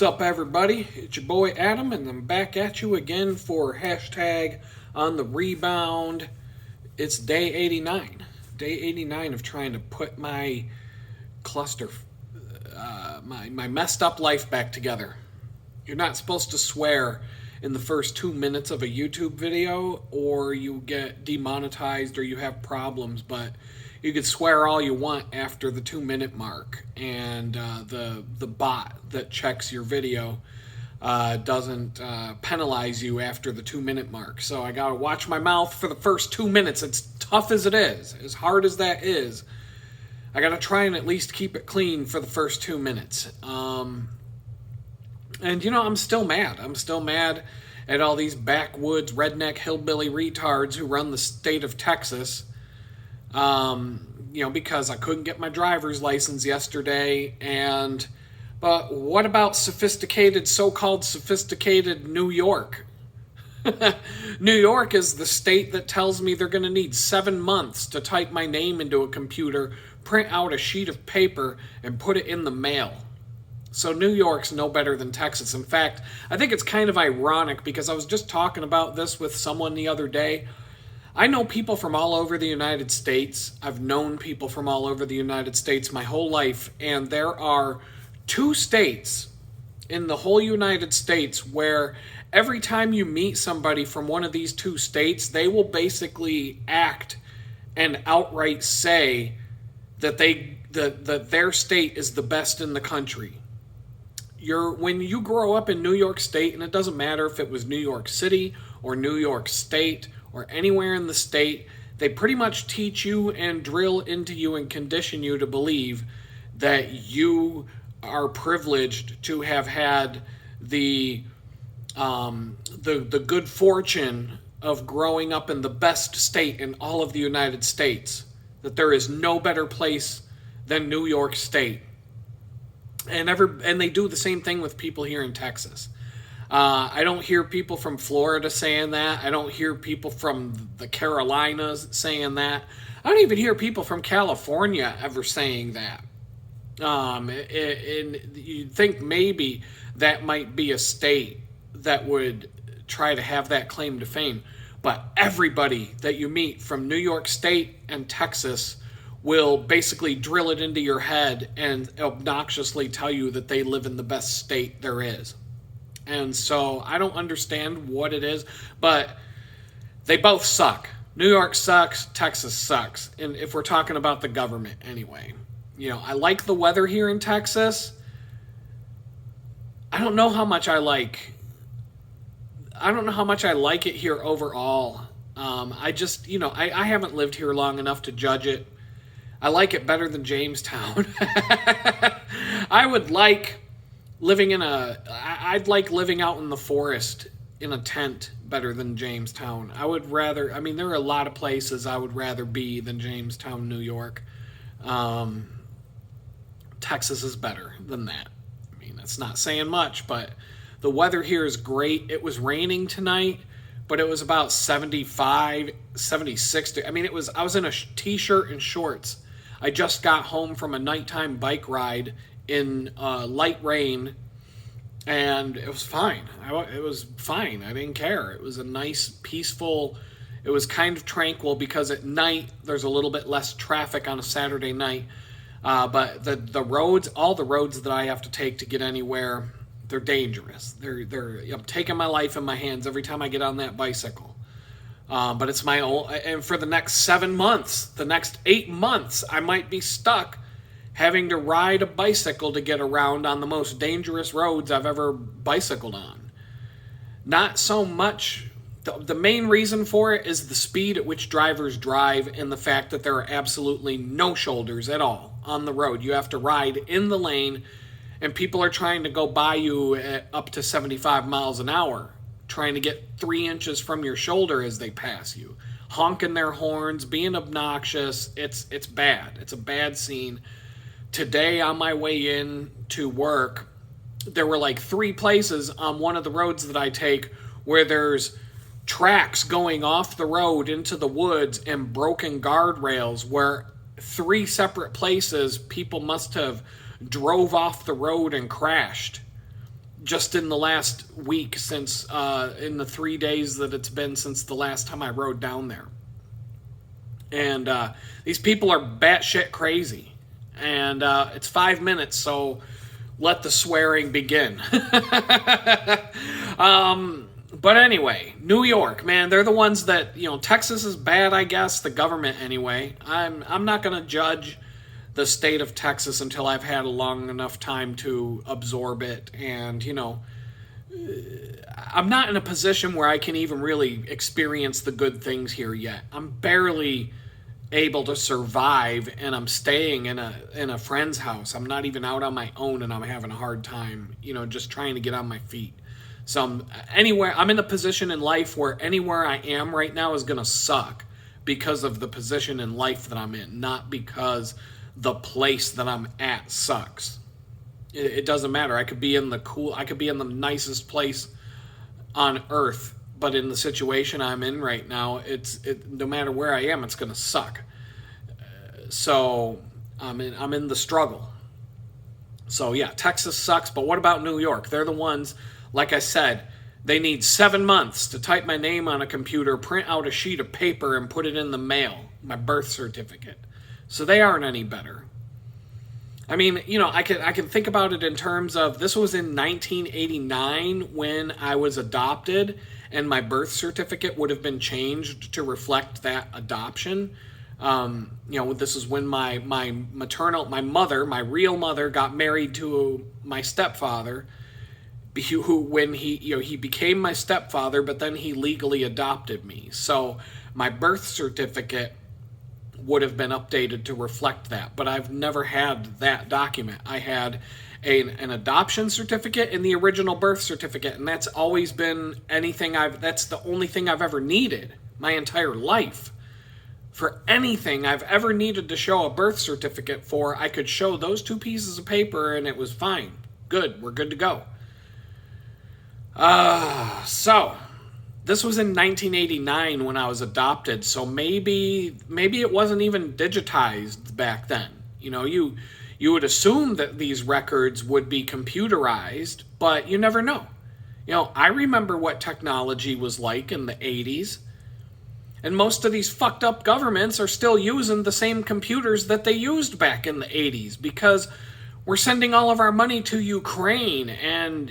What's up, everybody? It's your boy Adam, and I'm back at you again for hashtag on the rebound. It's day 89. Day 89 of trying to put my cluster, my messed up life back together. You're not supposed to swear in the first 2 minutes of a YouTube video, or you get demonetized or you have problems, but you can swear all you want after the 2-minute mark, and the bot that checks your video doesn't penalize you after the 2-minute mark. So I gotta watch my mouth for the first 2 minutes. It's tough as it is, as hard as that is. I gotta try and at least keep it clean for the first 2 minutes. And you know, I'm still mad. I'm still mad at all these backwoods redneck hillbilly retards who run the state of Texas. You know, because I couldn't get my driver's license yesterday, but what about so-called sophisticated New York? New York is the state that tells me they're going to need 7 months to type my name into a computer, print out a sheet of paper, and put it in the mail. So New York's no better than Texas. In fact, I think it's kind of ironic because I was just talking about this with someone the other day. I know people from all over the United States. I've known people from all over the United States my whole life, and there are 2 states in the whole United States where every time you meet somebody from one of these 2 states, they will basically act and outright say that that their state is the best in the country. When you grow up in New York State, and it doesn't matter if it was New York City or New York State or anywhere in the state, they pretty much teach you and drill into you and condition you to believe that you are privileged to have had the good fortune of growing up in the best state in all of the United States, that there is no better place than New York State. And they do the same thing with people here in Texas. I don't hear people from Florida saying that. I don't hear people from the Carolinas saying that. I don't even hear people from California ever saying that. And you'd think maybe that might be a state that would try to have that claim to fame. But everybody that you meet from New York State and Texas will basically drill it into your head and obnoxiously tell you that they live in the best state there is. And so I don't understand what it is, but they both suck. New York sucks, Texas sucks. And if we're talking about the government anyway, you know, I like the weather here in Texas. I don't know how much I like it here overall. I just, you know, I haven't lived here long enough to judge it. I like it better than Jamestown. I would like I'd like living out in the forest in a tent better than Jamestown. there are a lot of places I would rather be than Jamestown, New York. Texas is better than that. I mean, that's not saying much, but the weather here is great. It was raining tonight, but it was about 75, 76. I mean, I was in a t-shirt and shorts. I just got home from a nighttime bike ride in light rain, and it was fine. It was fine. I didn't care. It was a nice, peaceful, it was kind of tranquil because at night there's a little bit less traffic on a Saturday night. But the roads, all the roads that I have to take to get anywhere, they're dangerous. I'm taking my life in my hands every time I get on that bicycle. But it's my own, and for the next 7 months, the next 8 months, I might be stuck having to ride a bicycle to get around on the most dangerous roads I've ever bicycled on. Not so much, the main reason for it is the speed at which drivers drive and the fact that there are absolutely no shoulders at all on the road. You have to ride in the lane, and people are trying to go by you at up to 75 miles an hour, trying to get 3 inches from your shoulder as they pass you, honking their horns, being obnoxious. It's bad. It's a bad scene. Today on my way in to work, there were like 3 places on one of the roads that I take where there's tracks going off the road into the woods and broken guardrails, where 3 separate places people must have drove off the road and crashed. just in the last week since, in the 3 days that it's been since the last time I rode down there. And these people are batshit crazy. And it's 5 minutes, so let the swearing begin. But anyway, New York, man, they're the ones that, Texas is bad, I guess, the government anyway. I'm not going to judge the state of Texas until I've had a long enough time to absorb it. And, I'm not in a position where I can even really experience the good things here yet. I'm barely able to survive, and I'm staying in a friend's house. I'm not even out on my own, and I'm having a hard time, just trying to get on my feet. So I'm in a position in life where anywhere I am right now is going to suck because of the position in life that I'm in, not because the place that I'm at sucks. It doesn't matter. I could be in the nicest place on earth, but in the situation I'm in right now, no matter where I am, it's going to suck. So I'm in the struggle. So yeah, Texas sucks, but what about New York? They're the ones, like I said, they need 7 months to type my name on a computer, print out a sheet of paper, and put it in the mail, my birth certificate. So they aren't any better. I mean, I can think about it in terms of, this was in 1989 when I was adopted, and my birth certificate would have been changed to reflect that adoption. This is when my real mother got married to my stepfather, when he became my stepfather, but then he legally adopted me. So my birth certificate would have been updated to reflect that, but I've never had that document. I had an adoption certificate and the original birth certificate, and that's always been that's the only thing I've ever needed my entire life. For anything I've ever needed to show a birth certificate for, I could show those 2 pieces of paper and it was fine. Good, we're good to go. So this was in 1989 when I was adopted, so maybe it wasn't even digitized back then. You would assume that these records would be computerized, but you never know. I remember what technology was like in the 80s, and most of these fucked up governments are still using the same computers that they used back in the 80s, because we're sending all of our money to Ukraine, and,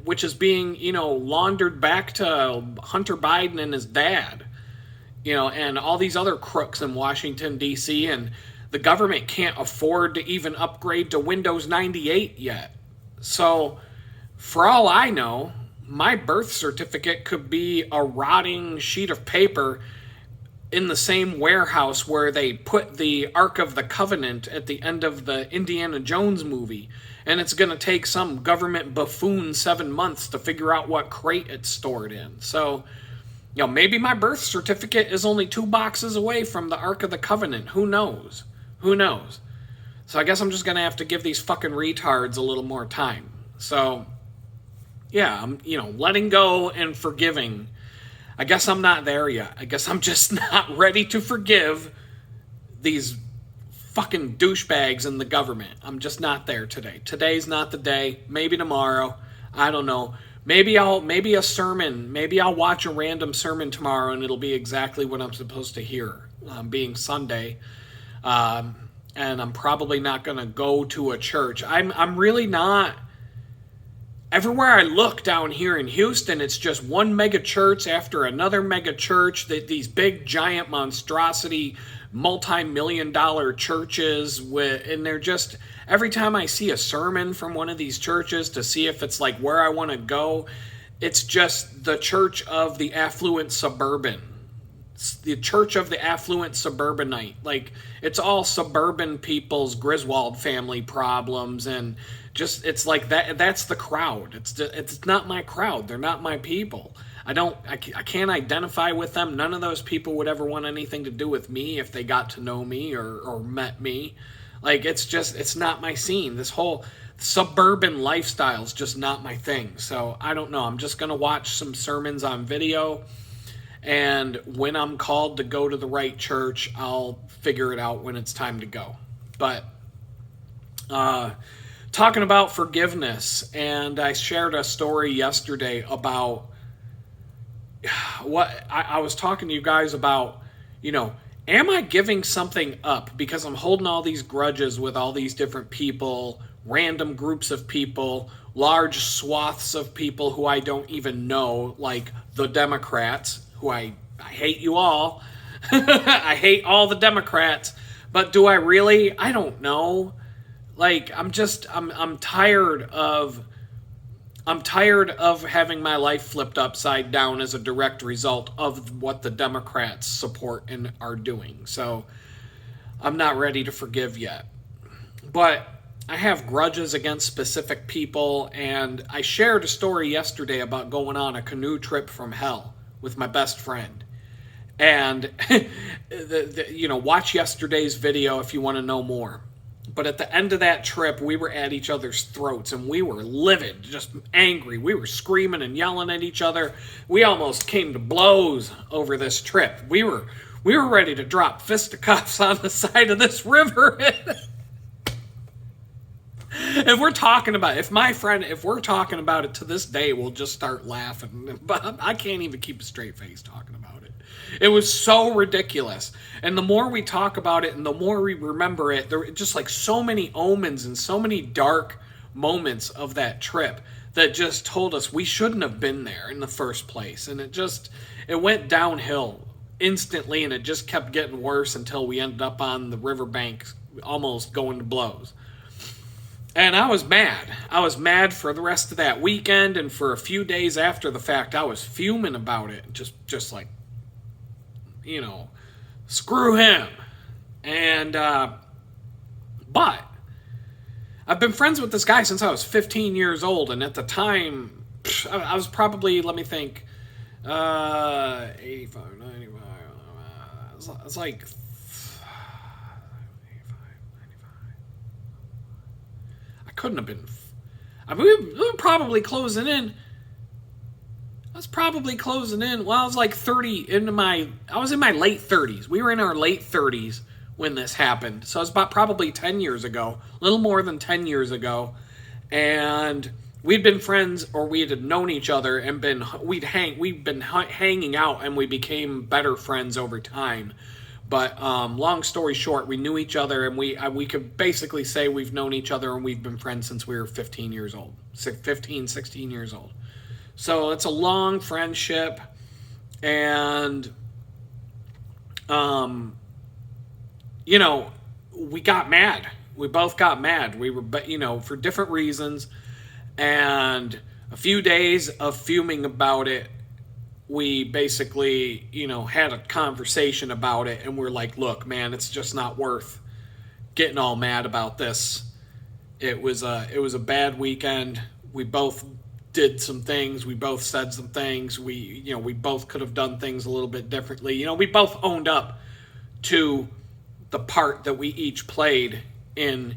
which is being, laundered back to Hunter Biden and his dad, and all these other crooks in Washington, D.C., and the government can't afford to even upgrade to Windows 98 yet. So, for all I know, my birth certificate could be a rotting sheet of paper in the same warehouse where they put the Ark of the Covenant at the end of the Indiana Jones movie, and it's going to take some government buffoon 7 months to figure out what crate it's stored in. So, maybe my birth certificate is only 2 boxes away from the Ark of the Covenant. Who knows? So I guess I'm just going to have to give these fucking retards a little more time. So, yeah, I'm, letting go and forgiving. I guess I'm not there yet. I guess I'm just not ready to forgive these fucking douchebags in the government. I'm just not there today. Today's not the day. Maybe tomorrow. I don't know. Maybe a sermon. Maybe I'll watch a random sermon tomorrow and it'll be exactly what I'm supposed to hear. Being Sunday. And I'm probably not going to go to a church. I'm really not. Everywhere I look down here in Houston, it's just one mega church after another mega church. These big, giant, monstrosity, multi-million-dollar churches. And they're just, every time I see a sermon from one of these churches to see if it's like where I want to go, it's just the church of the affluent suburban. It's the church of the affluent suburbanite. Like, it's all suburban people's Griswold family problems, and just, it's like that's the crowd. It's not my crowd. They're not my people. I can't identify with them. None of those people would ever want anything to do with me if they got to know me or met me. Like, it's not my scene. This whole suburban lifestyle is just not my thing. So I don't know. I'm just going to watch some sermons on video, and when I'm called to go to the right church, I'll figure it out when it's time to go. But talking about forgiveness, and I shared a story yesterday about what I was talking to you guys about, am I giving something up because I'm holding all these grudges with all these different people, random groups of people, large swaths of people who I don't even know, like the Democrats, who I hate you all. I hate all the Democrats, but do I really? I don't know. Like, I'm tired of having my life flipped upside down as a direct result of what the Democrats support and are doing. So I'm not ready to forgive yet. But I have grudges against specific people, and I shared a story yesterday about going on a canoe trip from hell with my best friend. And, watch yesterday's video if you want to know more. But at the end of that trip, we were at each other's throats, and we were livid, just angry. We were screaming and yelling at each other. We almost came to blows over this trip. We were ready to drop fisticuffs on the side of this river. If we're talking about it to this day, we'll just start laughing. But I can't even keep a straight face talking about it. It was so ridiculous. And the more we talk about it and the more we remember it, there were just like so many omens and so many dark moments of that trip that just told us we shouldn't have been there in the first place. And it went downhill instantly, and it just kept getting worse until we ended up on the riverbank almost going to blows. And I was mad. I was mad for the rest of that weekend, and for a few days after the fact, I was fuming about it. Just like, screw him. And, but I've been friends with this guy since I was 15 years old, and at the time, I was probably, let me think, 85, 95, I was like 85, 95. I couldn't have been, we were probably closing in. I was probably closing in. Well, I was like 30 I was in my late 30s. We were in our late 30s when this happened. So it was about probably 10 years ago, a little more than 10 years ago. And we'd been friends, or we had known each other and we'd been hanging out, and we became better friends over time. But long story short, we knew each other, and we could basically say we've known each other and we've been friends since we were 15 years old, 15, 16 years old. So it's a long friendship, and, we got mad. We both got mad. We were, for different reasons, and a few days of fuming about it, we basically, had a conversation about it, and we're like, look, man, it's just not worth getting all mad about this. It was a bad weekend. We both did some things. We both said some things. We both could have done things a little bit differently. We both owned up to the part that we each played in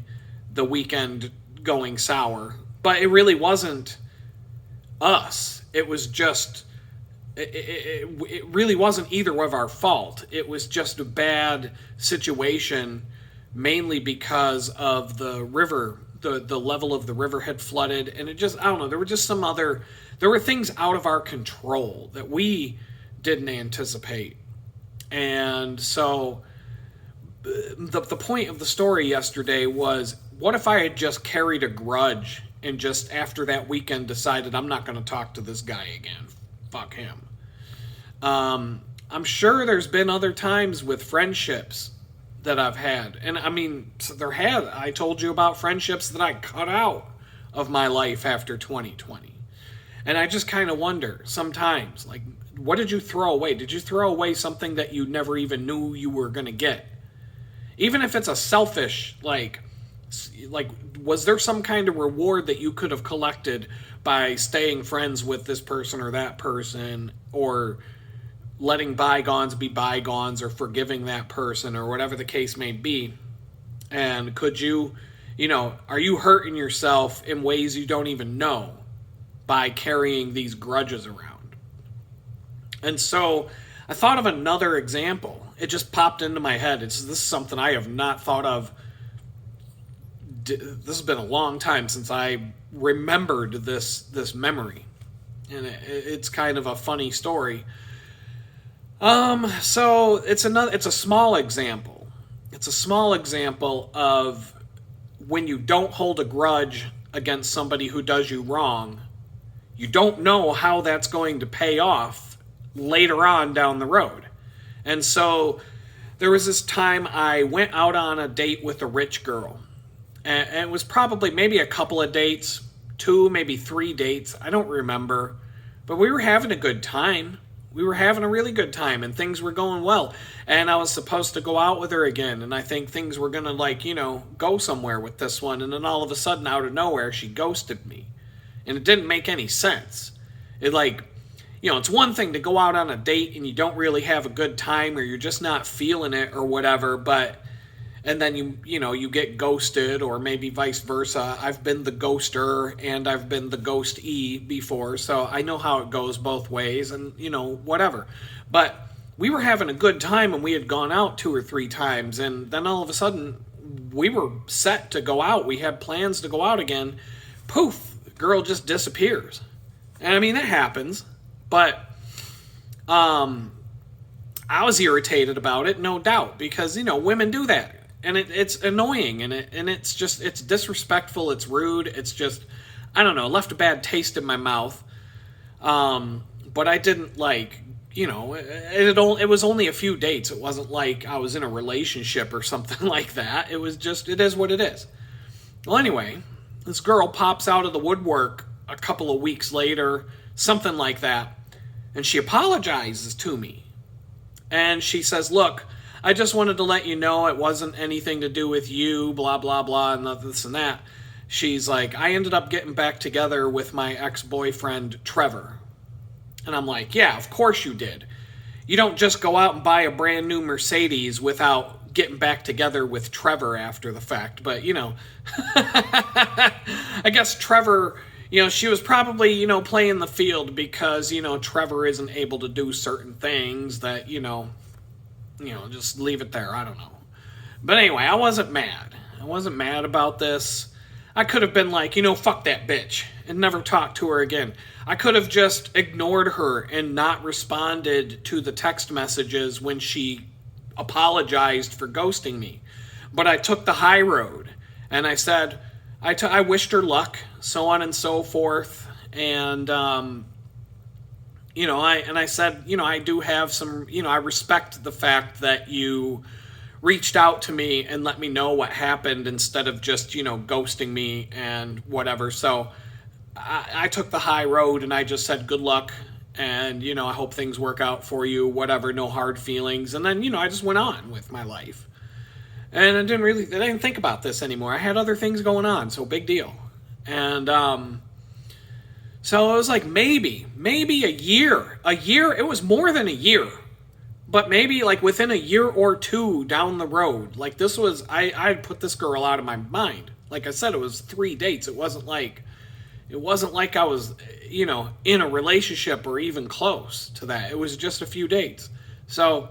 the weekend going sour. But it really wasn't us. It was just, it really wasn't either of our fault. It was just a bad situation, mainly because of the river. The level of the river had flooded, and it just, I don't know, there were things out of our control that we didn't anticipate. And so the point of the story yesterday was, what if I had just carried a grudge and just after that weekend decided I'm not going to talk to this guy again? Fuck him. I'm sure there's been other times with friendships that I've had. And I told you about friendships that I cut out of my life after 2020. And I just kind of wonder sometimes, like, what did you throw away? Did you throw away something that you never even knew you were going to get? Even if it's a selfish, like, was there some kind of reward that you could have collected by staying friends with this person or that person, or letting bygones be bygones, or forgiving that person, or whatever the case may be? And could you, are you hurting yourself in ways you don't even know by carrying these grudges around? And so I thought of another example. It just popped into my head. This is something I have not thought of this has been a long time since I remembered this memory, and it's kind of a funny story. So it's a small example. It's a small example of when you don't hold a grudge against somebody who does you wrong, you don't know how that's going to pay off later on down the road. And so there was this time I went out on a date with a rich girl. And it was probably maybe a couple of dates, 2, maybe 3 dates. I don't remember. But we were having a good time. We were having a really good time, and things were going well. And I was supposed to go out with her again, and I think things were going to, go somewhere with this one. And then all of a sudden, out of nowhere, she ghosted me. And it didn't make any sense. It's one thing to go out on a date and you don't really have a good time, or you're just not feeling it or whatever, and then you get ghosted, or maybe vice versa. I've been the ghoster and I've been the ghostee before, so I know how it goes both ways, and whatever. But we were having a good time, and we had gone out 2 or 3 times, and then all of a sudden we were set to go out. We had plans to go out again. Poof, the girl just disappears. And I mean, it happens, but I was irritated about it, no doubt, because women do that. And it's annoying, and it's disrespectful, it's rude, it's just, I don't know, left a bad taste in my mouth. But I didn't it was only a few dates. It wasn't like I was in a relationship or something like that. It was just, it is what it is. Well, anyway, this girl pops out of the woodwork a couple of weeks later, something like that, and she apologizes to me. And she says, "Look, I just wanted to let you know it wasn't anything to do with you, blah, blah, blah, and this and that." She's like, "I ended up getting back together with my ex-boyfriend, Trevor." And I'm like, "Yeah, of course you did. You don't just go out and buy a brand new Mercedes without getting back together with Trevor after the fact." But, I guess Trevor, she was probably, playing the field because, Trevor isn't able to do certain things that, just leave it there. I don't know. But anyway, I wasn't mad. I wasn't mad about this. I could have been like, fuck that bitch, and never talked to her again. I could have just ignored her and not responded to the text messages when she apologized for ghosting me. But I took the high road, and I said, I wished her luck, so on and so forth. And, I said, I do have some, I respect the fact that you reached out to me and let me know what happened instead of just, ghosting me and whatever. So I took the high road, and I just said, good luck. And, I hope things work out for you, whatever, no hard feelings. And then, I just went on with my life. And I didn't think about this anymore. I had other things going on, so big deal. And, so it was like maybe a year. It was more than a year. But maybe like within a year or 2 down the road. Like this was, I put this girl out of my mind. Like I said, it was 3 dates. It wasn't like I was, in a relationship or even close to that. It was just a few dates. So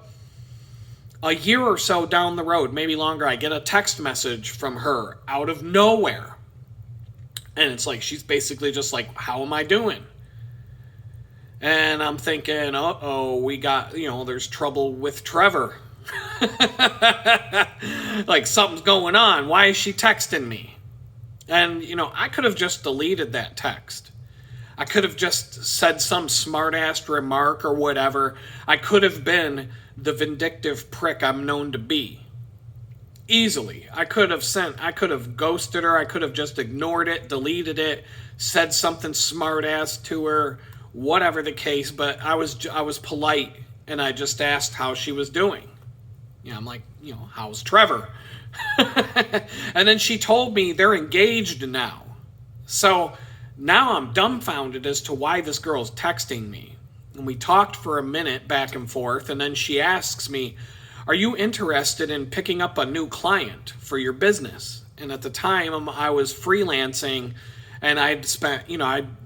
a year or so down the road, maybe longer, I get a text message from her out of nowhere. And it's like, she's basically just like, how am I doing? And I'm thinking, we got, there's trouble with Trevor. Like something's going on. Why is she texting me? And, I could have just deleted that text. I could have just said some smart-ass remark or whatever. I could have been the vindictive prick I'm known to be. Easily. I could have ghosted her. I could have just ignored it, deleted it, said something smart-ass to her, whatever the case. But I was polite, and I just asked how she was doing. I'm like, how's Trevor? And then she told me they're engaged now. So now I'm dumbfounded as to why this girl's texting me. And we talked for a minute back and forth, and then she asks me, "Are you interested in picking up a new client for your business?" And at the time, I was freelancing, and I'd spent,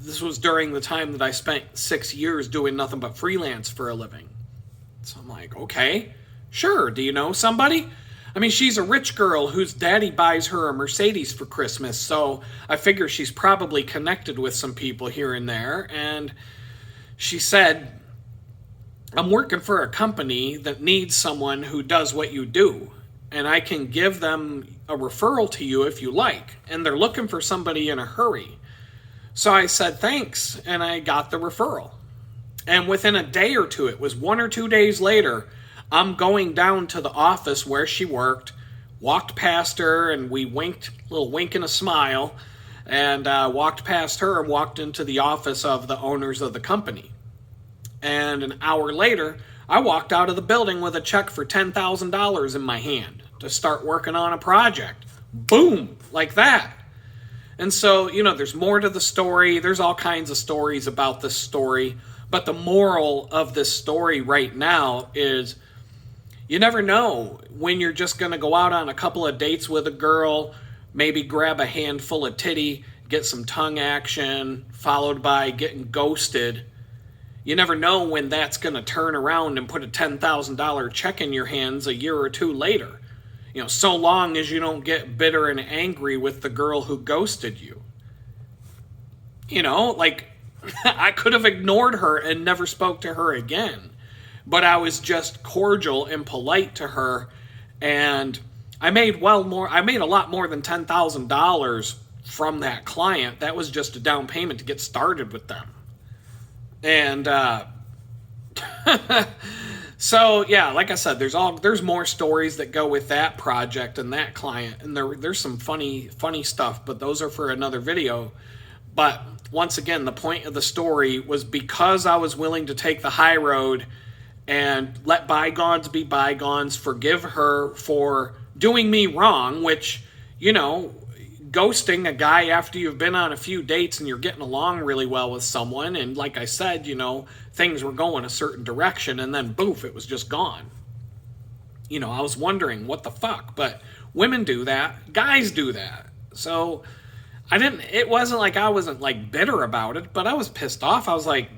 this was during the time that I spent 6 years doing nothing but freelance for a living. So I'm like, okay, sure. Do you know somebody? I mean, she's a rich girl whose daddy buys her a Mercedes for Christmas, so I figure she's probably connected with some people here and there. And she said, I'm working for a company that needs someone who does what you do, and I can give them a referral to you if you like. And they're looking for somebody in a hurry. So I said, thanks, and I got the referral. And within a day or two, it was 1 or 2 days later, I'm going down to the office where she worked, walked past her, and we winked, a little wink and a smile, and walked past her and walked into the office of the owners of the company. And an hour later, I walked out of the building with a check for $10,000 in my hand to start working on a project. Boom, like that. And so, there's more to the story. There's all kinds of stories about this story. But the moral of this story right now is you never know when you're just going to go out on a couple of dates with a girl, maybe grab a handful of Tiddy, get some tongue action, followed by getting ghosted. You never know when that's going to turn around and put a $10,000 check in your hands a year or two later. So long as you don't get bitter and angry with the girl who ghosted you. I could have ignored her and never spoke to her again. But I was just cordial and polite to her, and I made a lot more than $10,000 from that client. That was just a down payment to get started with them. And so yeah, like I said, there's more stories that go with that project and that client, and there's some funny stuff, but those are for another video. But once again, the point of the story was because I was willing to take the high road and let bygones be bygones, forgive her for doing me wrong, which, ghosting a guy after you've been on a few dates and you're getting along really well with someone, and like I said, things were going a certain direction, and then boof, it was just gone. I was wondering what the fuck, but women do that, guys do that. So it wasn't like I wasn't like bitter about it, but I was pissed off. I was like,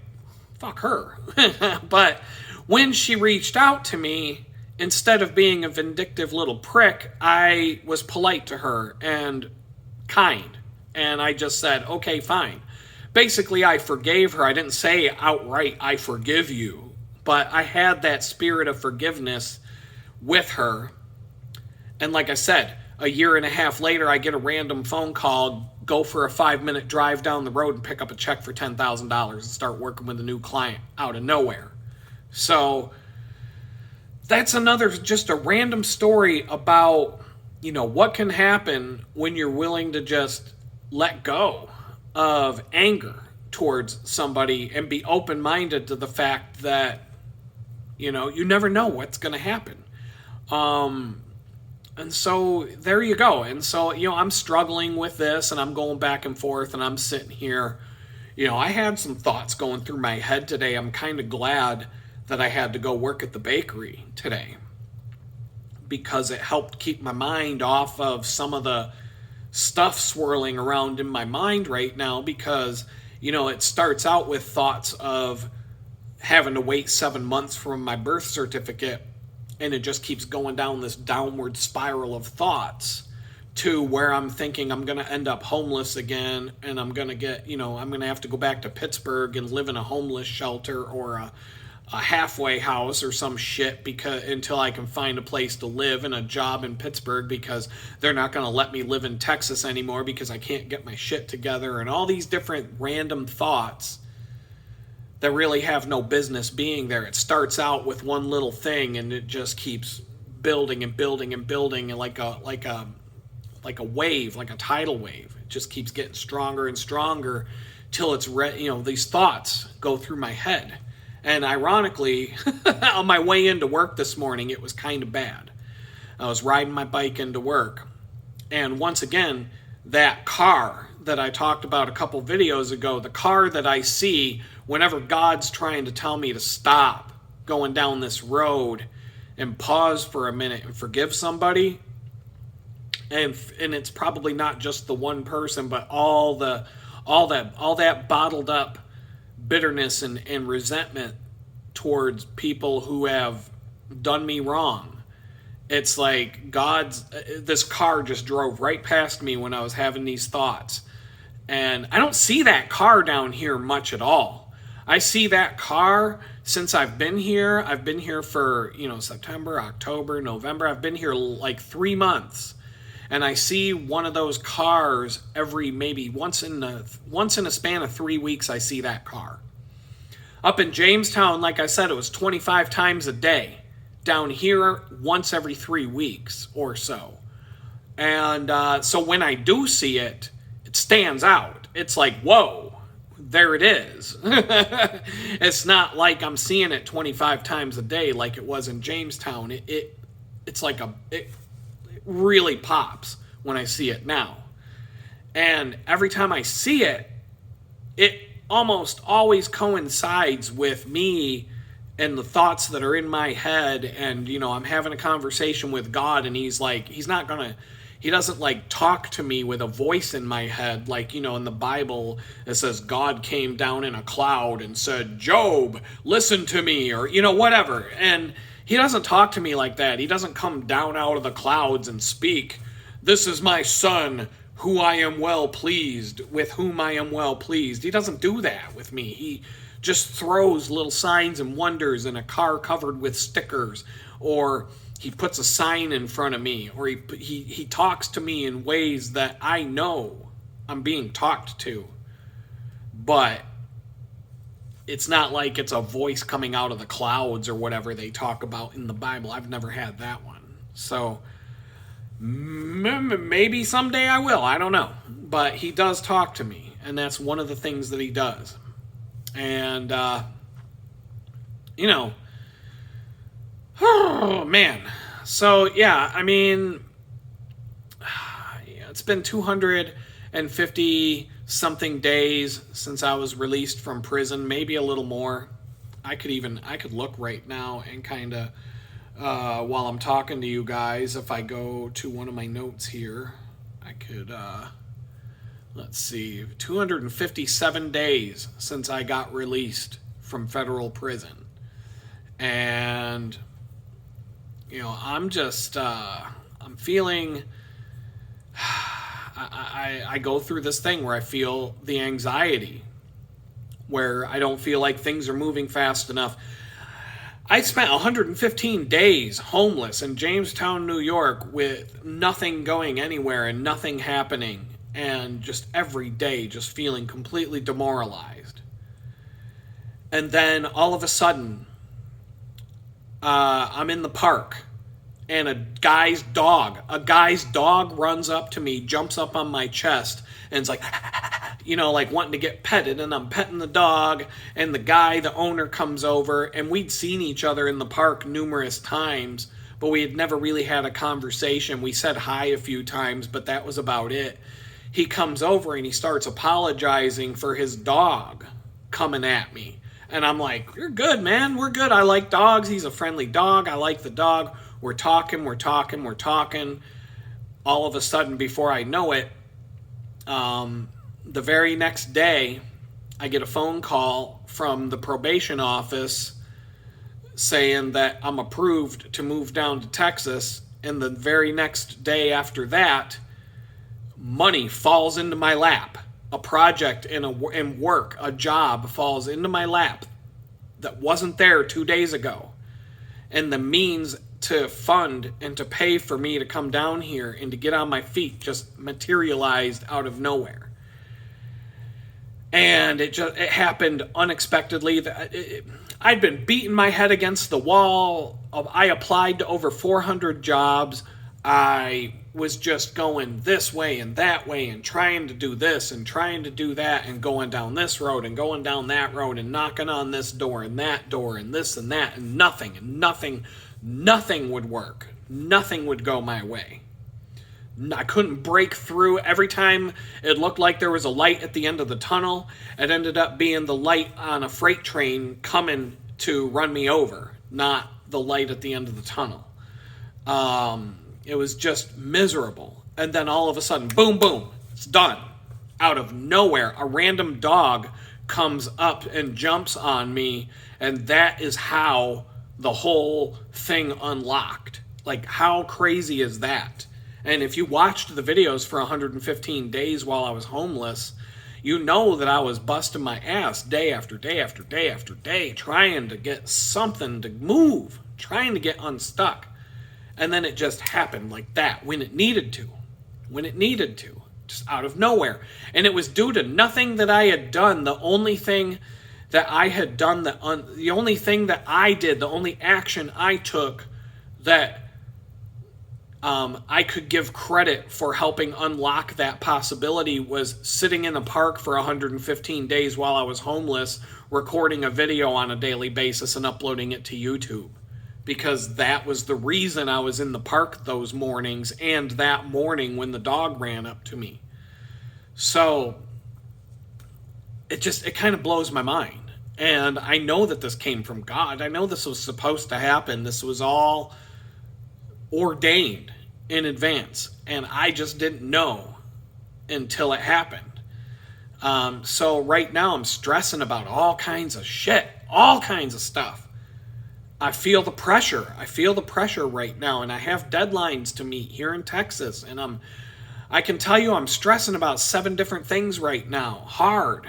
fuck her. But when she reached out to me, instead of being a vindictive little prick, I was polite to her and kind. And I just said, okay, fine. Basically, I forgave her. I didn't say outright, I forgive you. But I had that spirit of forgiveness with her. And like I said, a year and a half later, I get a random phone call, go for a 5-minute drive down the road and pick up a check for $10,000 and start working with a new client out of nowhere. So that's another, just a random story about, what can happen when you're willing to just let go of anger towards somebody and be open-minded to the fact that, you never know what's going to happen. And so there you go. And so, I'm struggling with this and I'm going back and forth and I'm sitting here. I had some thoughts going through my head today. I'm kind of glad that I had to go work at the bakery today because it helped keep my mind off of some of the stuff swirling around in my mind right now because, it starts out with thoughts of having to wait 7 months for my birth certificate, and it just keeps going down this downward spiral of thoughts to where I'm thinking I'm going to end up homeless again, and I'm going to get, I'm going to have to go back to Pittsburgh and live in a homeless shelter or a halfway house or some shit until I can find a place to live and a job in Pittsburgh because they're not going to let me live in Texas anymore because I can't get my shit together, and all these different random thoughts that really have no business being there. It starts out with one little thing and it just keeps building and building and building, and like a wave, like a tidal wave. It just keeps getting stronger and stronger till it's these thoughts go through my head. And ironically, on my way into work this morning, it was kind of bad. I was riding my bike into work, and once again, that car that I talked about a couple videos ago, the car that I see whenever God's trying to tell me to stop going down this road and pause for a minute and forgive somebody, and it's probably not just the one person, but all that bottled up bitterness and resentment towards people who have done me wrong. It's like this car just drove right past me when I was having these thoughts. And I don't see that car down here much at all. I see that car since I've been here. I've been here for, September, October, November. I've been here like 3 months. And I see one of those cars every maybe once in a span of 3 weeks. I see that car. Up in Jamestown, like I said, it was 25 times a day. Down here, once every 3 weeks or so. And so when I do see it, it stands out. It's like, whoa, there it is. It's not like I'm seeing it 25 times a day like it was in Jamestown. It's like it really pops when I see it now. And every time I see it, it almost always coincides with me and the thoughts that are in my head. And, I'm having a conversation with God, and he's like, he doesn't like talk to me with a voice in my head. Like, in the Bible, it says God came down in a cloud and said, Job, listen to me, or, whatever. And he doesn't talk to me like that. He doesn't come down out of the clouds and speak, this is my son, who I am well pleased, with whom I am well pleased. He doesn't do that with me. He just throws little signs and wonders in a car covered with stickers, or he puts a sign in front of me, or he talks to me in ways that I know I'm being talked to. But it's not like it's a voice coming out of the clouds or whatever they talk about in the Bible. I've never had that one. So maybe someday I will. I don't know. But he does talk to me, and that's one of the things that he does. And, oh, man. So, yeah, I mean, it's been 250-something days since I was released from prison, maybe a little more. I could look right now and kind of, while I'm talking to you guys, if I go to one of my notes here, I could, let's see, 257 days since I got released from federal prison. And, I'm just, I'm feeling, I go through this thing where I feel the anxiety, where I don't feel like things are moving fast enough. I spent 115 days homeless in Jamestown, New York, with nothing going anywhere and nothing happening. And just every day just feeling completely demoralized. And then all of a sudden, I'm in the park, and a guy's dog runs up to me, jumps up on my chest, and it's like, like wanting to get petted, and I'm petting the dog, and the owner comes over, and we'd seen each other in the park numerous times, but we had never really had a conversation. We said hi a few times, but that was about it. He comes over and he starts apologizing for his dog coming at me. And I'm like, you're good, man. We're good. I like dogs. He's a friendly dog. I like the dog. We're talking. All of a sudden, before I know it, the very next day, I get a phone call from the probation office saying that I'm approved to move down to Texas. And the very next day after that, money falls into my lap. A project and work, a job falls into my lap that wasn't there 2 days ago. And the means to fund and to pay for me to come down here and to get on my feet just materialized out of nowhere. And it happened unexpectedly. I'd been beating my head against the wall. I applied to over 400 jobs. I was just going this way and that way and trying to do this and trying to do that and going down this road and going down that road and knocking on this door and that door and this and that, and nothing would work. Nothing would go my way. I couldn't break through. Every time it looked like there was a light at the end of the tunnel, it ended up being the light on a freight train coming to run me over, not the light at the end of the tunnel. It was just miserable. And then all of a sudden, boom, boom, it's done. Out of nowhere, a random dog comes up and jumps on me, and that is how the whole thing unlocked. Like, how crazy is that? And if you watched the videos for 115 days while I was homeless, you know that I was busting my ass day after day after day after day, trying to get something to move, trying to get unstuck. And then it just happened like that when it needed to. When it needed to. Just out of nowhere. And it was due to nothing that I had done. The only thing that I had done, the only thing that I did, the only action I took that I could give credit for helping unlock that possibility was sitting in the park for 115 days while I was homeless, recording a video on a daily basis and uploading it to YouTube. Because that was the reason I was in the park those mornings and that morning when the dog ran up to me. So it kind of blows my mind. And I know that this came from God. I know this was supposed to happen. This was all ordained in advance. And I just didn't know until it happened. So right now I'm stressing about all kinds of shit. All kinds of stuff. I feel the pressure. I feel the pressure right now, and I have deadlines to meet here in Texas, and I can tell you I'm stressing about 7 different things right now, hard.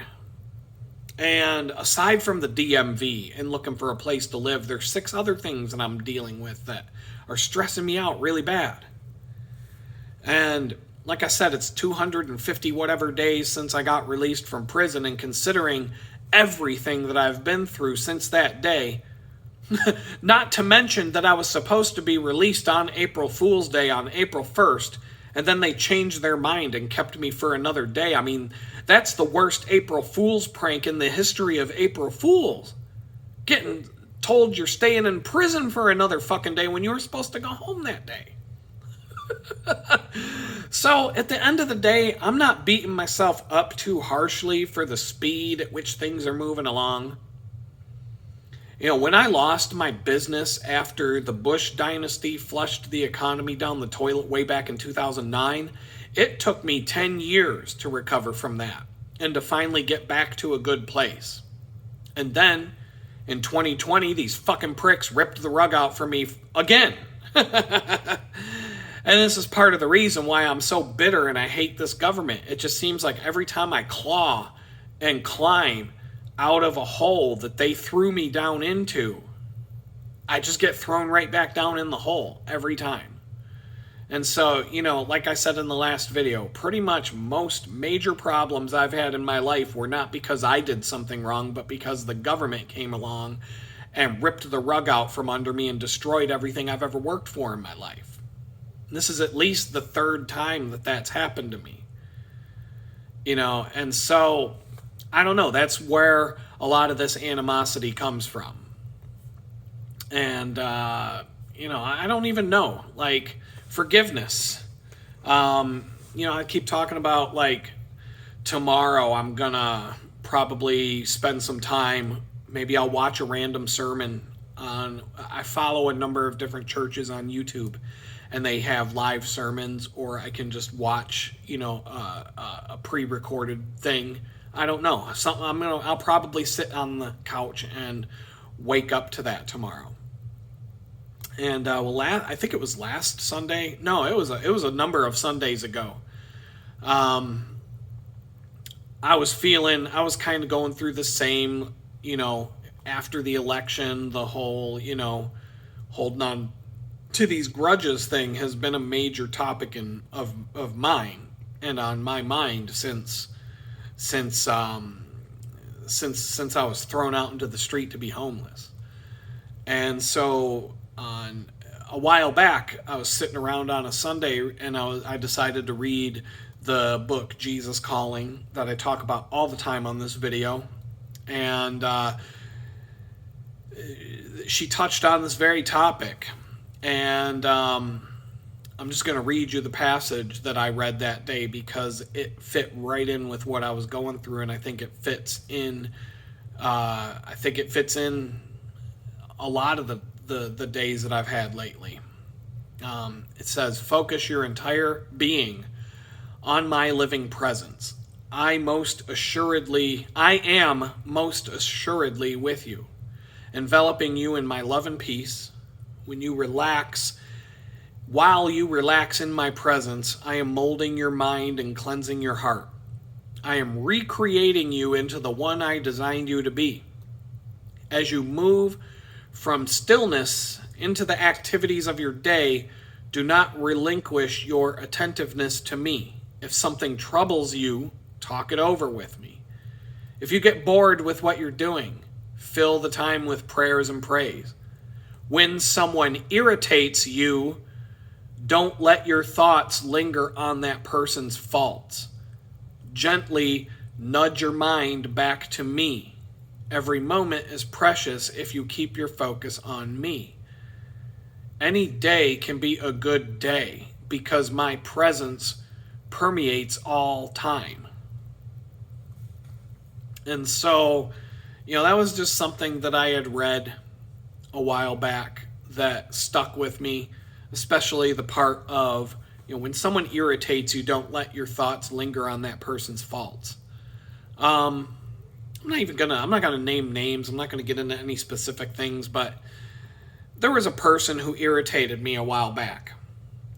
And aside from the DMV and looking for a place to live, there's 6 other things that I'm dealing with that are stressing me out really bad. And like I said, it's 250 whatever days since I got released from prison, and considering everything that I've been through since that day, not to mention that I was supposed to be released on April Fool's Day on April 1st, and then they changed their mind and kept me for another day. I mean, that's the worst April Fool's prank in the history of April Fools. Getting told you're staying in prison for another fucking day when you were supposed to go home that day. So, at the end of the day, I'm not beating myself up too harshly for the speed at which things are moving along. You know, when I lost my business after the Bush dynasty flushed the economy down the toilet way back in 2009, it took me 10 years to recover from that and to finally get back to a good place. And then, in 2020, these fucking pricks ripped the rug out for me again. And this is part of the reason why I'm so bitter and I hate this government. It just seems like every time I claw and climb out of a hole that they threw me down into, I just get thrown right back down in the hole every time. And so, you know, like I said in the last video, pretty much most major problems I've had in my life were not because I did something wrong, but because the government came along and ripped the rug out from under me and destroyed everything I've ever worked for in my life. And this is at least the 3rd time that that's happened to me. You know, and so I don't know. That's where a lot of this animosity comes from. And, you know, I don't even know. Like, forgiveness. You know, I keep talking about, like, tomorrow I'm going to probably spend some time. Maybe I'll watch a random sermon on... I follow a number of different churches on YouTube, and they have live sermons, or I can just watch, you know, a pre-recorded thing. I don't know. I'll probably sit on the couch and wake up to that tomorrow. And I think it was last Sunday. No, it was a number of Sundays ago. I was kind of going through the same, you know, after the election, the whole, you know, holding on to these grudges thing has been a major topic of mine and on my mind since I was thrown out into the street to be homeless. And so a while back, I was sitting around on a Sunday and I decided to read the book Jesus Calling that I talk about all the time on this video. And she touched on this very topic. And I'm just going to read you the passage that I read that day because it fit right in with what I was going through, and I think it fits in. I think it fits in a lot of the days that I've had lately. It says, "Focus your entire being on my living presence. I am most assuredly with you, enveloping you in my love and peace. When you relax While you relax in my presence, I am molding your mind and cleansing your heart. I am recreating you into the one I designed you to be. As you move from stillness into the activities of your day, do not relinquish your attentiveness to me. If something troubles you, talk it over with me. If you get bored with what you're doing, fill the time with prayers and praise. When someone irritates you, don't let your thoughts linger on that person's faults. Gently nudge your mind back to me. Every moment is precious if you keep your focus on me. Any day can be a good day because my presence permeates all time. And so, that was just something that I had read a while back that stuck with me, especially the part of, when someone irritates you, don't let your thoughts linger on that person's faults. I'm not gonna name names. I'm not gonna get into any specific things, but there was a person who irritated me a while back.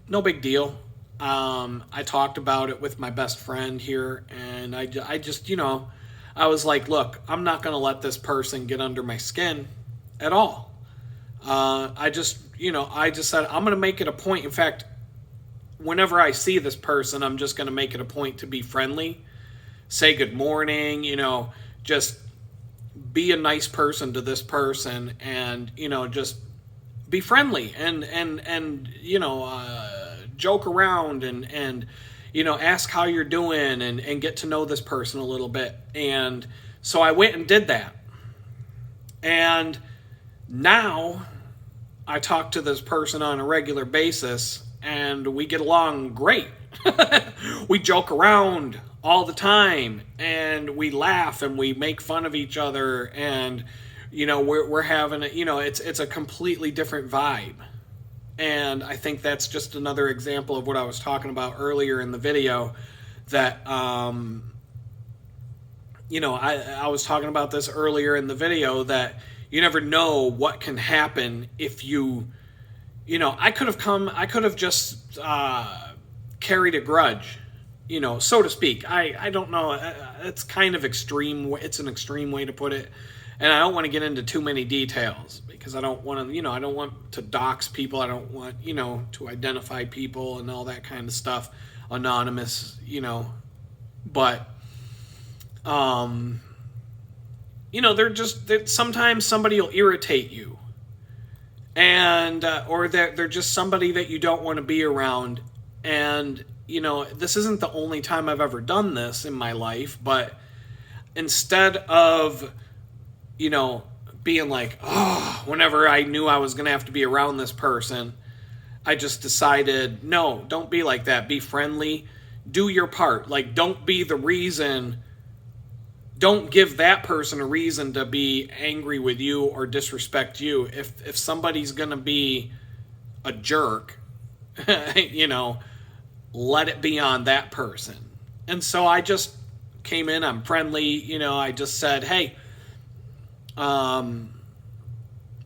No big deal. I talked about it with my best friend here, and I just, I was like, look, I'm not gonna let this person get under my skin at all. I just said, I'm gonna make it a point. In fact, whenever I see this person, I'm just gonna make it a point to be friendly, say good morning, just be a nice person to this person, and just be friendly and joke around and ask how you're doing and get to know this person a little bit. And so I went and did that, and now I talk to this person on a regular basis and we get along great. We joke around all the time, and we laugh and we make fun of each other, and we're having it's a completely different vibe. And I think that's just another example of what I was talking about earlier in the video, that I was talking about this earlier in the video, that you never know what can happen if you I could have just carried a grudge, so to speak. I don't know. It's kind of extreme. It's an extreme way to put it. And I don't want to get into too many details because I don't want to, I don't want to dox people. I don't want, to identify people and all that kind of stuff. Anonymous, but, sometimes somebody will irritate you, and, or they're just somebody that you don't want to be around. And, this isn't the only time I've ever done this in my life, but instead of, being like, whenever I knew I was going to have to be around this person, I just decided, no, don't be like that. Be friendly. Do your part. Like, don't be the reason. Don't give that person a reason to be angry with you or disrespect you. If somebody's going to be a jerk, let it be on that person. And so I just came in, I'm friendly, I just said, hey,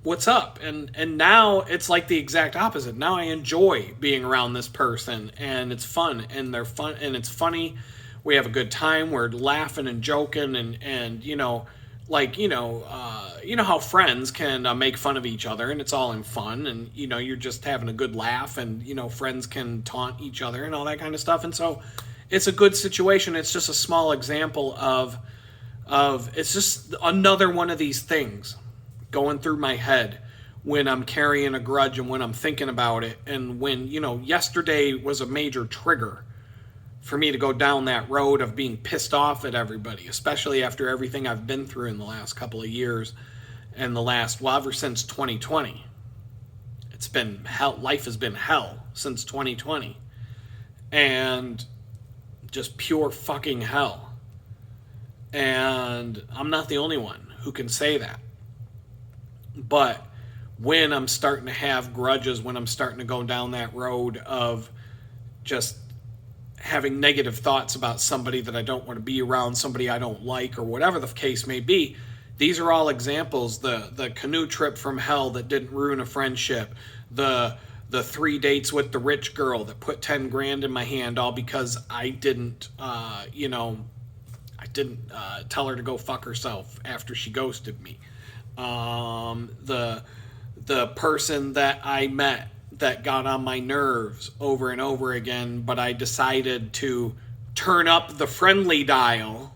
what's up? And now it's like the exact opposite. Now I enjoy being around this person, and it's fun, and they're fun, and it's funny. We have a good time. We're laughing and joking, and how friends can make fun of each other, and it's all in fun, and you're just having a good laugh, and friends can taunt each other and all that kind of stuff. And so it's a good situation. It's just a small example of it's just another one of these things going through my head when I'm carrying a grudge and when I'm thinking about it. And when, yesterday was a major trigger for me to go down that road of being pissed off at everybody, especially after everything I've been through in the last couple of years and ever since 2020. It's been hell. Life has been hell since 2020. And just pure fucking hell. And I'm not the only one who can say that. But when I'm starting to have grudges, when I'm starting to go down that road of just having negative thoughts about somebody that I don't want to be around, somebody I don't like, or whatever the case may be, these are all examples. The canoe trip from hell that didn't ruin a friendship, the the 3 dates with the rich girl that put 10 grand in my hand, all because I didn't, I didn't tell her to go fuck herself after she ghosted me. The person that I met that got on my nerves over and over again, but I decided to turn up the friendly dial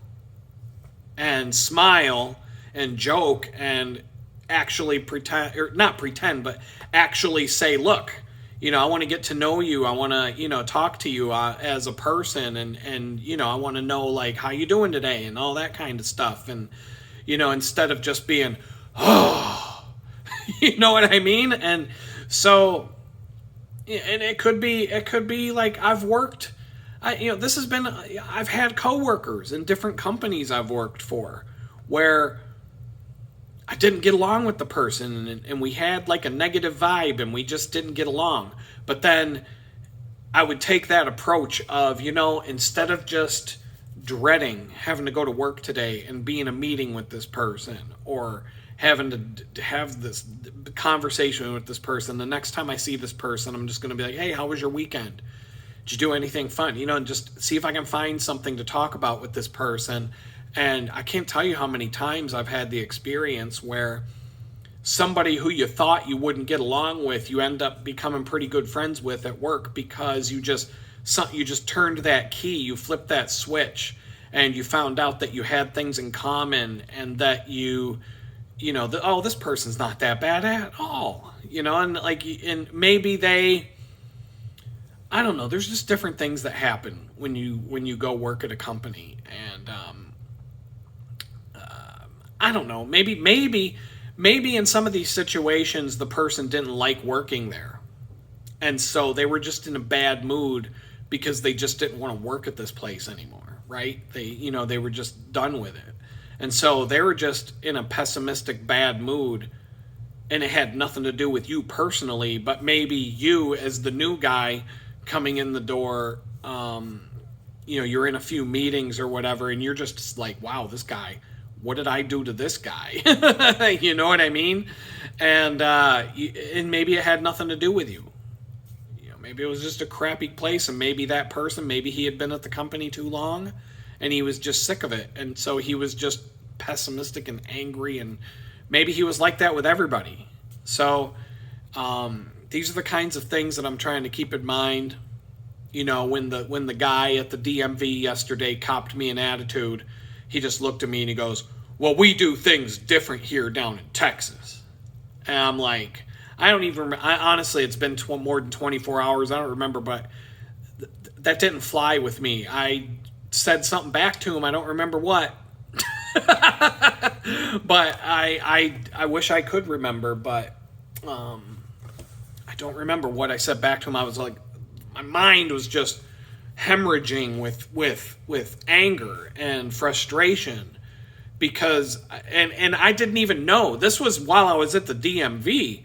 and smile and joke and actually pretend, or not pretend, but actually say, look, I want to get to know you. I want to, talk to you as a person, and I want to know, like, how you doing today and all that kind of stuff. And, instead of just being, oh, you know what I mean? And so, and it could be like I've had coworkers in different companies I've worked for where I didn't get along with the person, and we had like a negative vibe, and we just didn't get along. But then I would take that approach of, instead of just dreading having to go to work today and be in a meeting with this person, or having to have this conversation with this person, the next time I see this person, I'm just going to be like, hey, how was your weekend? Did you do anything fun? And just see if I can find something to talk about with this person. And I can't tell you how many times I've had the experience where somebody who you thought you wouldn't get along with, you end up becoming pretty good friends with at work, because you just turned that key, you flipped that switch, and you found out that you had things in common, and that this person's not that bad at all, and maybe I don't know, there's just different things that happen when you go work at a company. And I don't know, maybe in some of these situations the person didn't like working there, and so they were just in a bad mood because they just didn't want to work at this place anymore, right? They were just done with it, and so they were just in a pessimistic bad mood, and it had nothing to do with you personally, but maybe you as the new guy coming in the door, you're in a few meetings or whatever, and you're just like, wow, this guy, what did I do to this guy? You know what I mean? And maybe it had nothing to do with you. Maybe it was just a crappy place, and maybe that person, maybe he had been at the company too long, and he was just sick of it, and so he was just pessimistic and angry, and maybe he was like that with everybody. So these are the kinds of things that I'm trying to keep in mind. When the guy at the DMV yesterday copped me an attitude, he just looked at me and he goes, well, we do things different here down in Texas. And I'm like, I don't even remember. Honestly, it's been more than 24 hours. I don't remember, but that didn't fly with me. I said something back to him. I don't remember what. But I wish I could remember, but I don't remember what I said back to him. I was like, my mind was just hemorrhaging with anger and frustration, because and I didn't even know. This was while I was at the DMV.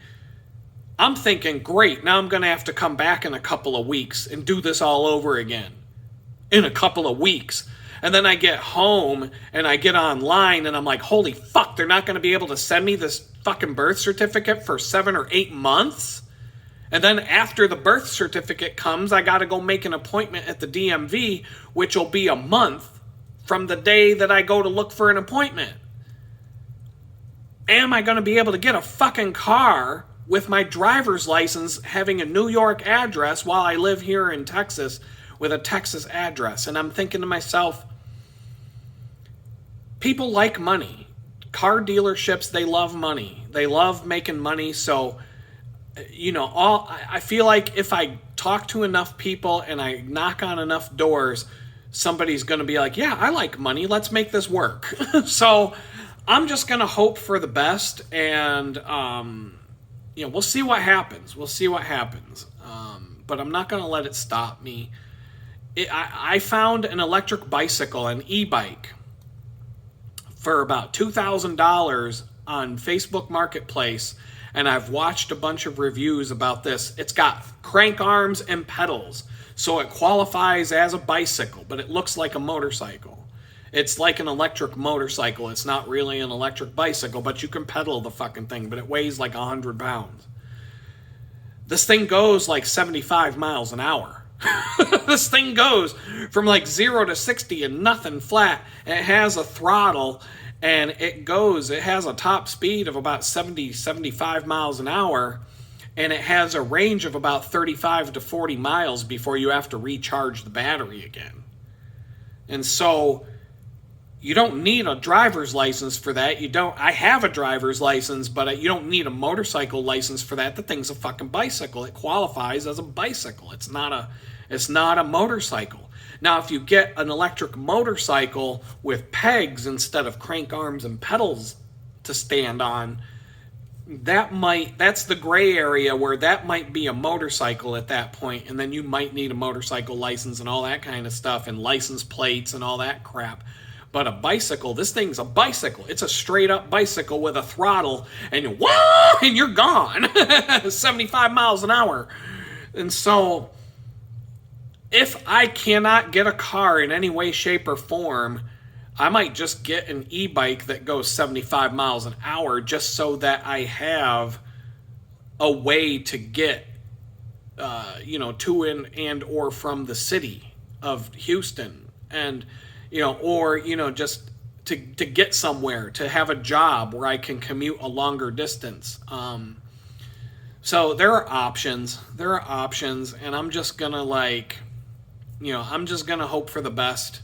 I'm thinking, great, now I'm going to have to come back in a couple of weeks and do this all over again in a couple of weeks. And then I get home and I get online and I'm like, holy fuck, they're not going to be able to send me this fucking birth certificate for 7 or 8 months? And then after the birth certificate comes, I got to go make an appointment at the DMV, which will be a month from the day that I go to look for an appointment. Am I going to be able to get a fucking car with my driver's license having a New York address while I live here in Texas with a Texas address? And I'm thinking to myself, people like money. Car dealerships, they love money. They love making money. So, I feel like if I talk to enough people and I knock on enough doors, somebody's going to be like, yeah, I like money. Let's make this work. So I'm just going to hope for the best, and, we'll see what happens. We'll see what happens. But I'm not going to let it stop me. I found an electric bicycle, an e-bike, for about $2,000 on Facebook Marketplace, and I've watched a bunch of reviews about this. It's got crank arms and pedals, so it qualifies as a bicycle, but it looks like a motorcycle. It's like an electric motorcycle. It's not really an electric bicycle, but you can pedal the fucking thing, but it weighs like 100 pounds. This thing goes like 75 miles an hour. This thing goes from like 0 to 60 and nothing flat. It has a throttle, and it has a top speed of about 70, 75 miles an hour, and it has a range of about 35 to 40 miles before you have to recharge the battery again. And so you don't need a driver's license for that. I have a driver's license, but you don't need a motorcycle license for that. The thing's a fucking bicycle. It qualifies as a bicycle. It's not a motorcycle. Now, if you get an electric motorcycle with pegs instead of crank arms and pedals to stand on, that's the gray area where that might be a motorcycle at that point, and then you might need a motorcycle license and all that kind of stuff, and license plates and all that crap. But a bicycle, this thing's a bicycle. It's a straight up bicycle with a throttle, and whoa, and you're gone. 75 miles an hour. And so if I cannot get a car in any way, shape, or form, I might just get an e-bike that goes 75 miles an hour just so that I have a way to get, to and or from the city of Houston. And, just to get somewhere, to have a job where I can commute a longer distance. So there are options. And I'm just going to hope for the best.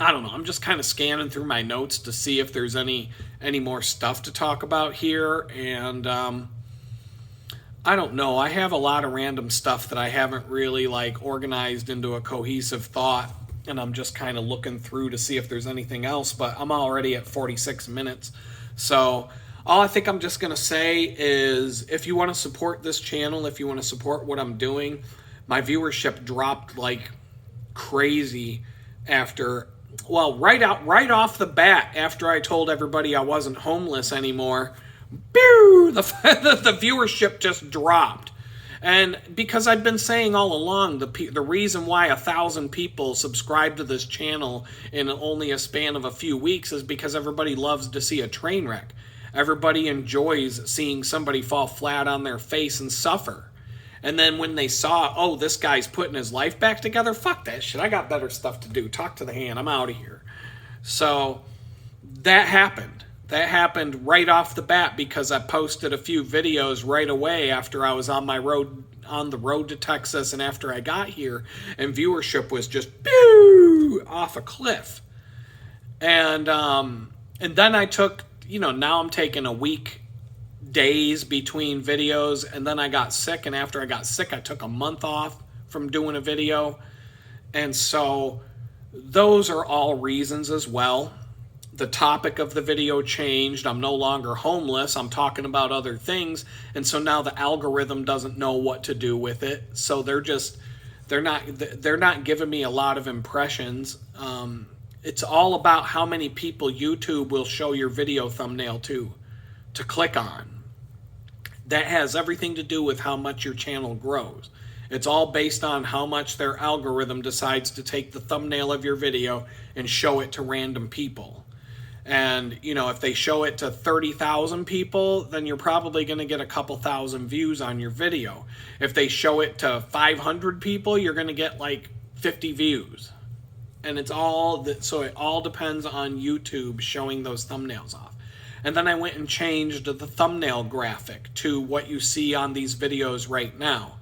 I don't know. I'm just kind of scanning through my notes to see if there's any more stuff to talk about here. And I don't know. I have a lot of random stuff that I haven't really organized into a cohesive thought. And I'm just kind of looking through to see if there's anything else. But I'm already at 46 minutes. So all I think I'm just going to say is if you want to support this channel, if you want to support what I'm doing, my viewership dropped like crazy right off the bat, after I told everybody I wasn't homeless anymore, the viewership just dropped. And because I've been saying all along, the reason why 1,000 people subscribe to this channel in only a span of a few weeks is because everybody loves to see a train wreck. Everybody enjoys seeing somebody fall flat on their face and suffer. And then when they saw, this guy's putting his life back together, fuck that shit. I got better stuff to do. Talk to the hand. I'm out of here. So that happened. That happened right off the bat because I posted a few videos right away after I was on the road to Texas and after I got here, and viewership was just off a cliff. And then I took, now I'm taking a week, days between videos, and then I got sick, and after I got sick I took a month off from doing a video. And so those are all reasons as well. The topic of the video changed. I'm no longer homeless. I'm talking about other things, and so now the algorithm doesn't know what to do with it, so they're not giving me a lot of impressions. It's all about how many people YouTube will show your video thumbnail to click on. That has everything to do with how much your channel grows. It's all based on how much their algorithm decides to take the thumbnail of your video and show it to random people. And, if they show it to 30,000 people, then you're probably going to get a couple thousand views on your video. If they show it to 500 people, you're going to get like 50 views. And it all depends on YouTube showing those thumbnails off. And then I went and changed the thumbnail graphic to what you see on these videos right now.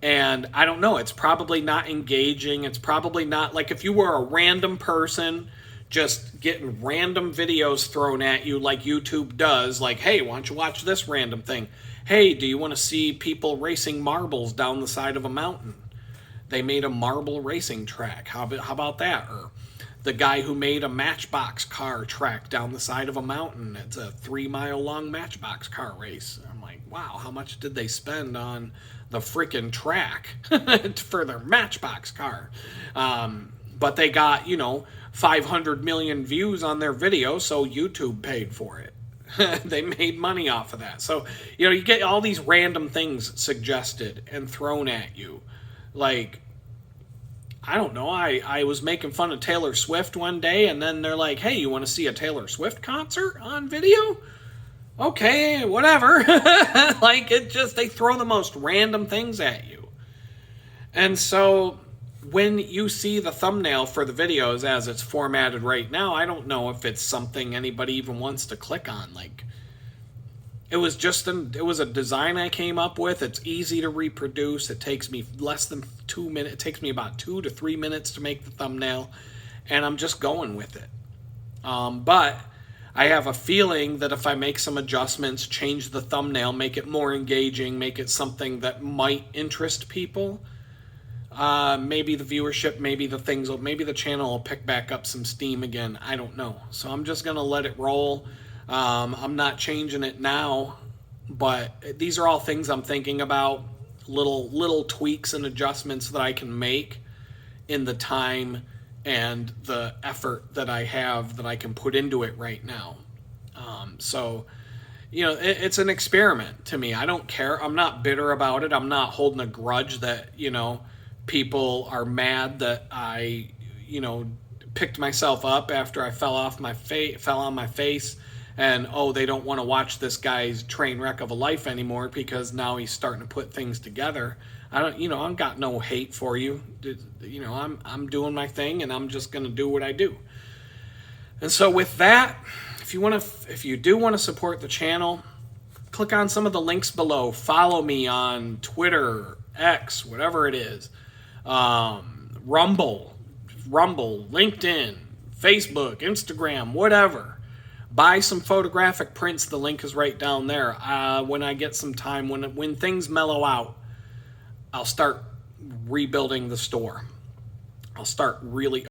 And I don't know, it's probably not engaging. It's probably not, like if you were a random person just getting random videos thrown at you like YouTube does, like, hey, why don't you watch this random thing? Hey, do you want to see people racing marbles down the side of a mountain? They made a marble racing track. How about that? Or the guy who made a Matchbox car track down the side of a mountain. It's a 3-mile-long Matchbox car race. I'm like, wow, how much did they spend on the freaking track for their Matchbox car? But they got, 500 million views on their video, so YouTube paid for it. They made money off of that. So, you get all these random things suggested and thrown at you. Like, I don't know, I was making fun of Taylor Swift one day, and then they're like, hey, you want to see a Taylor Swift concert on video? okay, whatever. Like, it just, they throw the most random things at you. And so when you see the thumbnail for the videos as it's formatted right now, I don't know if it's something anybody even wants to click on. Like, it was a design I came up with. It's easy to reproduce. It takes me less than 2 minutes. It takes me about 2 to 3 minutes to make the thumbnail, and I'm just going with it. But I have a feeling that if I make some adjustments, change the thumbnail, make it more engaging, make it something that might interest people, maybe the viewership, maybe the channel will pick back up some steam again. I don't know. So I'm just going to let it roll. I'm not changing it now, but these are all things I'm thinking about, little tweaks and adjustments that I can make in the time and the effort that I have that I can put into it right now. So, you know, it's an experiment to me. I don't care. I'm not bitter about it. I'm not holding a grudge that, you know, people are mad that I, you know, picked myself up after I fell on my face, and oh, they don't want to watch this guy's train wreck of a life anymore because now he's starting to put things together. I've got no hate for you. You know, I'm doing my thing, and I'm just going to do what I do. And so with that, if you do want to support the channel, click on some of the links below. Follow me on Twitter, X, whatever it is, Rumble, LinkedIn, Facebook, Instagram, whatever. Buy some photographic prints. The link is right down there. When I get some time, when things mellow out, I'll start rebuilding the store. I'll start really